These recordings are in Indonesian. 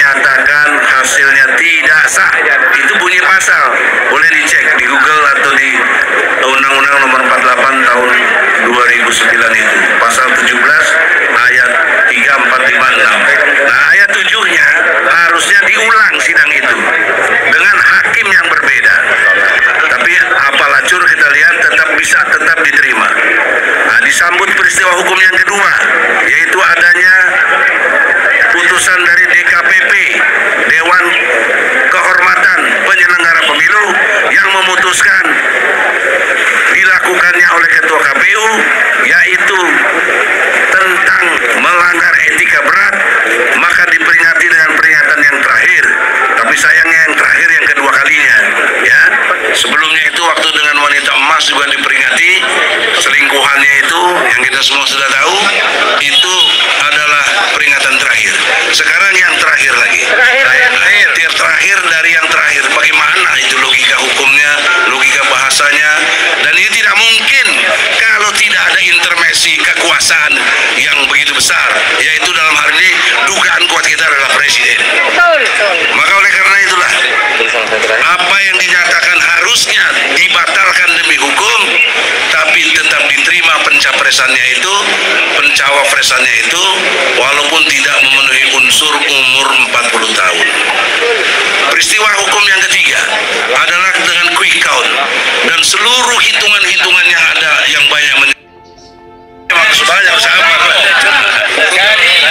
dinyatakan hasilnya tidak sah. Itu bunyi pasal, boleh dicek di Google atau di Undang-Undang Nomor 48 tahun 2009 itu, pasal 17 ayat 3, 4, 5, 6. Nah, ayat 7-nya harusnya diulang sidang itu dengan hakim yang berbeda. Tapi apalacur kita lihat tetap diterima. Nah, disambut peristiwa hukum yang kedua, yaitu adanya putusan dari DKPP, Dewan Kehormatan Penyelenggara Pemilu, yang memutuskan dilakukannya oleh Ketua KPU, yaitu tentang melanggar etika berat, maka diperingati dengan peringatan yang terakhir. Tapi sayangnya yang terakhir yang kedua kalinya, ya. Sebelumnya itu waktu dengan wanita emas juga diperingati, selingkuhannya itu yang kita semua sudah tahu, itu adalah peringatan terakhir. Sekarang yang terakhir lagi. Terakhir dari yang terakhir. Bagaimana itu logika hukumnya, logika bahasanya, dan ini tidak mungkin kalau tidak ada intervensi kekuasaan yang begitu besar, yaitu dalam hal ini dugaan kuat kita adalah presiden. Maka oleh karena itulah apa yang dinyatakan harusnya dibatalkan demi hukum, tapi tetap diterima pencapresannya itu, pencawapresannya itu, walaupun tidak memenuhi unsur umur 40 tahun. Peristiwa hukum yang ketiga adalah dengan quick count dan seluruh hitungan-hitungan yang ada yang banyak banyak sahabat.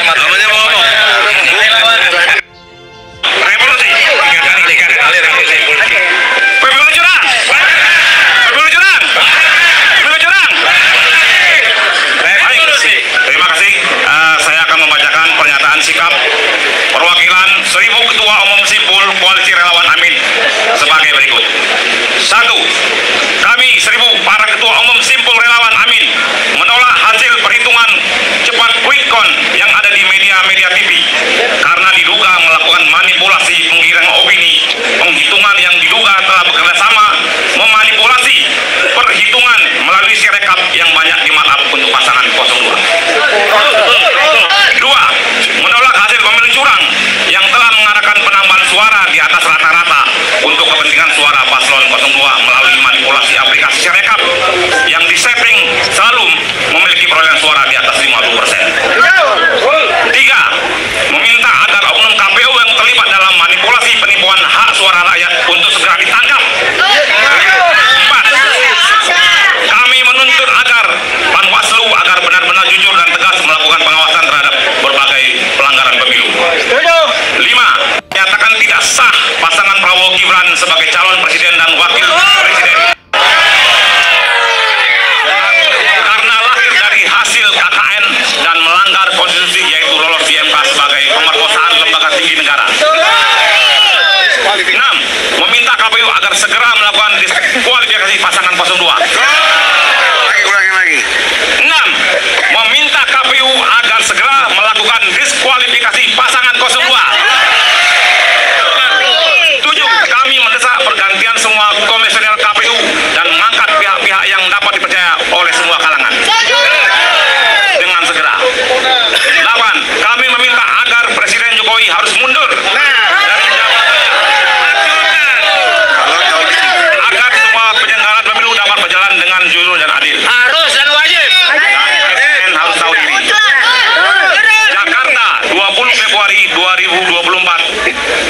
Namanya mau ngomong. Revolusi. Pemilu curang. Pemilu curang. Pemilu curang. Revolusi. Terima kasih. Saya akan membacakan pernyataan sikap perwakilan 1000 Ketua Umum Simpul Koalisi Relawan Amin sebagai berikut. 1. Kami 1000 para Ketua Umum Simpul Relawan Amin menolak hasil perhitungan cepat quick count yang ada di media-media TV karena diduga melakukan manipulasi penggiringan opini, penghitungan yang diduga telah bekerjasama memanipulasi perhitungan melalui sirekap yang banyak di markup untuk pasangan 02. 2. Menolak hasil pemilu curang yang telah mengarahkan penambahan suara di atas rata-rata untuk kepentingan suara paslon 02 melalui manipulasi aplikasi sirekap yang disetting selalu memiliki perolehan suara di atas 50%. 3. Meminta agar oknum KPU yang terlibat dalam manipulasi penipuan hak suara rakyat untuk segera ditangkap. 4. Kami menuntut agar Panwaslu agar benar-benar jujur dan tegas melakukan pengawasan terhadap berbagai pelanggaran pemilu. 5. Menyatakan tidak sah pasangan Prabowo Gibran sebagai calon presiden dan wakil presiden karena lahir dari hasil KKN dan melanggar konstitusi, yaitu lolos di MK sebagai pemerkosaan lembaga tinggi negara. 6. Meminta KPU agar segera melakukan diskualifikasi pasangan 02. 6. Meminta KPU agar segera melakukan diskualifikasi pasangan 02. 7. Kami mendesak pergantian semua komisioner KPU dan mengangkat pihak-pihak yang dapat dipercaya oleh semua kalangan dengan segera. 8. Kami meminta agar Presiden Jokowi harus mundur dari jabatan agar semua penyelenggaraan pemilu dapat berjalan dengan jujur dan adil. Harus dan wajib. Dan harus tahu diri. Jakarta, 20 Februari 2024.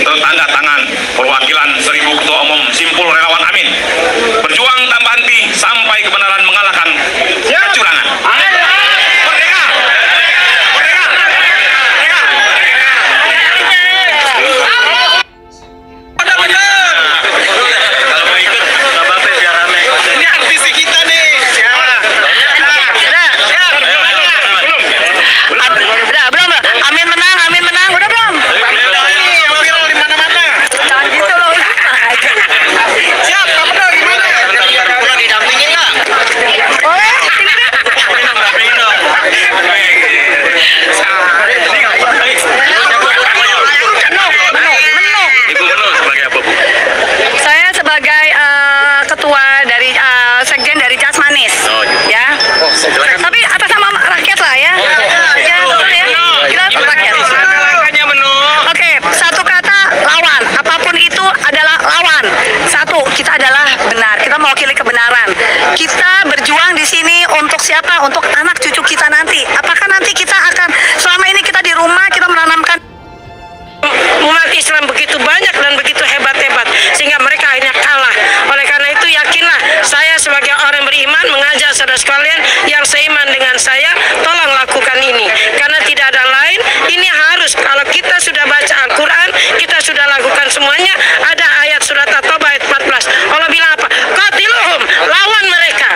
Tertanda tangan perwakilan 1000 Ketua Umum Simpul Relawan Amin. Berjuang tanpa henti sampai kebenaran mengalahkan kecurangan. Merdeka! Merdeka! Merdeka! Kalau mau ikut, nggak apa-apa biar rame. Ini aktivisi kita nih. Belum. Amin menang. Udah belum? Viral di mana-mana. Jangan gitu loh. Siap. Islam begitu banyak dan begitu hebat-hebat sehingga mereka akhirnya kalah. Oleh karena itu yakinlah, saya sebagai orang beriman mengajak saudara sekalian yang seiman dengan saya, tolong lakukan ini karena tidak ada lain. Ini harus, kalau kita sudah baca Al-Quran, kita sudah lakukan semuanya. Ada ayat surat At-Taubah ayat 14, Allah bilang apa? Qatiluhum, lawan mereka.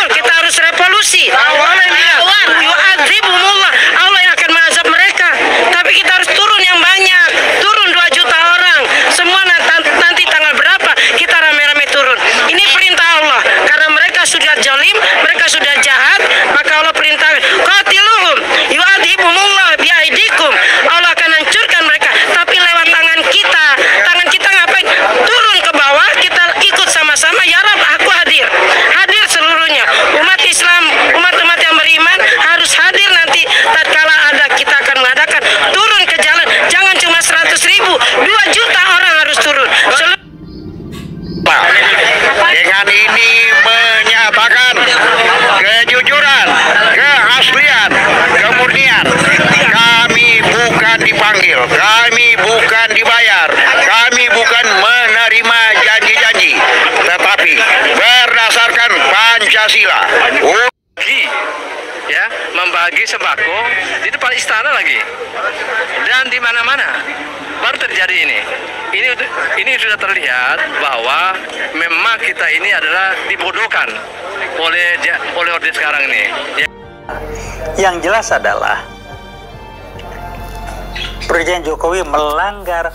Betul, kita harus revolusi. Allah bilang yu'adzibumullah, Allah yang akan mengazab mereka. Tapi kita harus turun yang banyak, turun 2 juta orang. Semua nanti tanggal berapa kita rame-rame turun. Ini perintah Allah, karena mereka sudah zalim, mereka sudah jahat, maka Allah perintahkan qatiluhum yu'adzibumullah biaidikum, Allah akan hancurkan mereka. Tapi lewat tangan kita ngapain? Turun ke bawah, kita ikut sama-sama. Ya Rab, aku hadir seluruhnya. Umat Islam, umat-umat yang beriman harus hadir nanti tatkala ada, kita akan mengadakan turun ke jalan. Jangan cuma 100.000, 2 juta orang harus turun. Dengan ini menyatakan kejujuran, keaslian, kemurnian. Kami bukan dipanggil, kami bukan dibayar, kami bukan menerima janji-janji, tetapi berdasarkan Pancasila. Ya, membagi sembako di depan istana lagi dan di mana-mana baru terjadi ini. Ini sudah terlihat bahwa memang kita ini adalah dibodohkan oleh orde sekarang ini. Yang jelas adalah Presiden Jokowi melanggar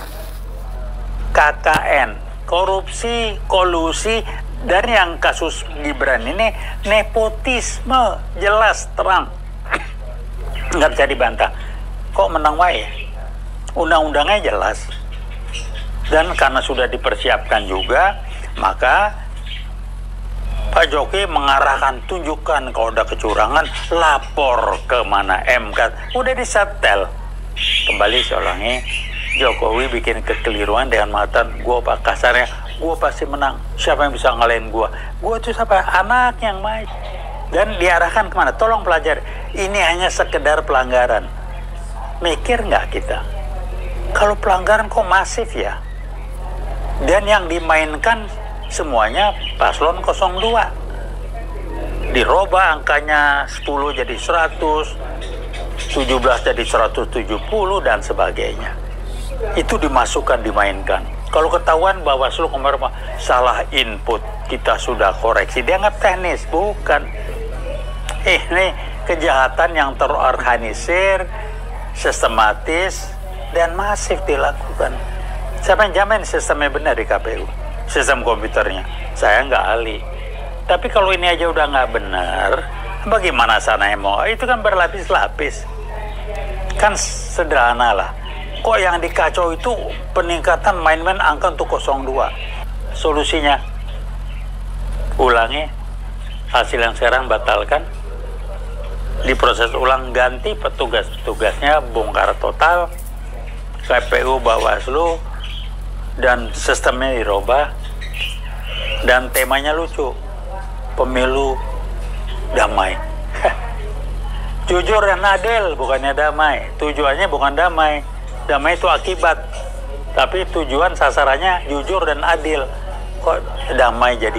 KKN, korupsi, kolusi, dan yang kasus Gibran ini nepotisme, jelas terang, nggak bisa dibantah. Kok menang wae? Undang-undangnya jelas, dan karena sudah dipersiapkan juga, maka Pak Jokowi mengarahkan, tunjukkan kalau ada kecurangan, lapor ke mana, MK, udah disetel. Kembali seolahnya Jokowi bikin kekeliruan dengan mengatakan, gue pak kasarnya, gue pasti menang. Siapa yang bisa ngalahin gue? Gue itu siapa? Anak yang main. Dan diarahkan kemana? Tolong pelajari. Ini hanya sekedar pelanggaran. Mikir nggak kita? Kalau pelanggaran kok masif ya? Dan yang dimainkan semuanya paslon 02. Dirubah angkanya 10 jadi 100. 17 jadi 170 dan sebagainya. Itu dimasukkan, dimainkan. Kalau ketahuan Bawaslu kemarin salah input, kita sudah koreksi. Dianggap teknis, bukan. Ini kejahatan yang terorganisir, sistematis, dan masif dilakukan. Siapa yang jamin sistemnya benar di KPU? Sistem komputernya. Saya nggak ahli. Tapi kalau ini aja udah nggak benar, bagaimana sana mau? Itu kan berlapis-lapis. Kan sederhana lah. Kok yang dikacau itu peningkatan main-main angka untuk 02. Solusinya, ulangi hasil yang sekarang, batalkan, diproses ulang, ganti petugas-petugasnya, bongkar total, KPU, Bawaslu, dan sistemnya dirubah. Dan temanya lucu, pemilu damai. Jujur dan adil, bukannya damai. Tujuannya bukan damai. Damai itu akibat. Tapi tujuan sasarannya jujur dan adil. Kok damai jadi